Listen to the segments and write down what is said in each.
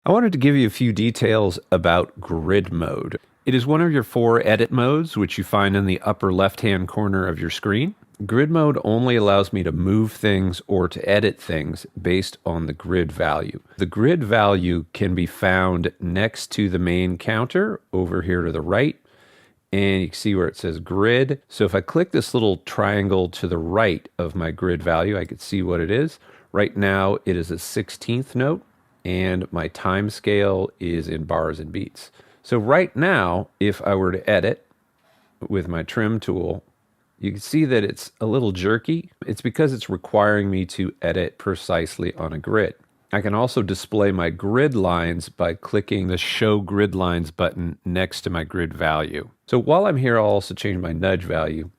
I wanted to give you a few details about grid mode. It is one of your 4 edit modes, which you find in the upper left-hand corner of your screen. Grid mode only allows me to move things or to edit things based on the grid value. The grid value can be found next to the main counter over here to the right, and you can see where it says grid. So if I click this little triangle to the right of my grid value, I can see what it is. Right now it is a 16th note, and my time scale is in bars and beats. So right now, if I were to edit with my trim tool, you can see that it's a little jerky. It's because it's requiring me to edit precisely on a grid. I can also display my grid lines by clicking the Show Grid Lines button next to my grid value. So while I'm here, I'll also change my nudge value,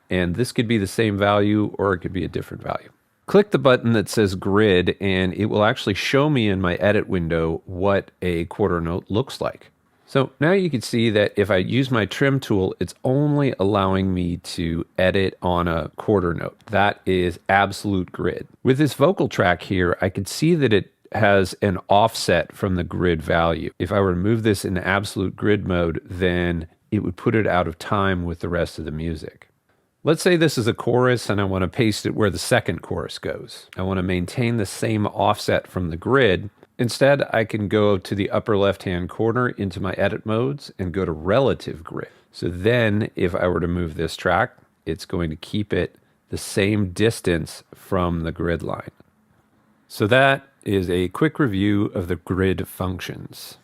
and this could be the same value or it could be a different value. Click the button that says grid and it will actually show me in my edit window what a quarter note looks like. So now you can see that if I use my trim tool, it's only allowing me to edit on a quarter note. That is absolute grid. With this vocal track here, I can see that it has an offset from the grid value. If I were to move this in absolute grid mode, then it would put it out of time with the rest of the music. Let's say this is a chorus and I want to paste it where the second chorus goes. I want to maintain the same offset from the grid. Instead, I can go to the upper left-hand corner into my edit modes and go to relative grid. So then if I were to move this track, it's going to keep it the same distance from the grid line. So that is a quick review of the grid functions.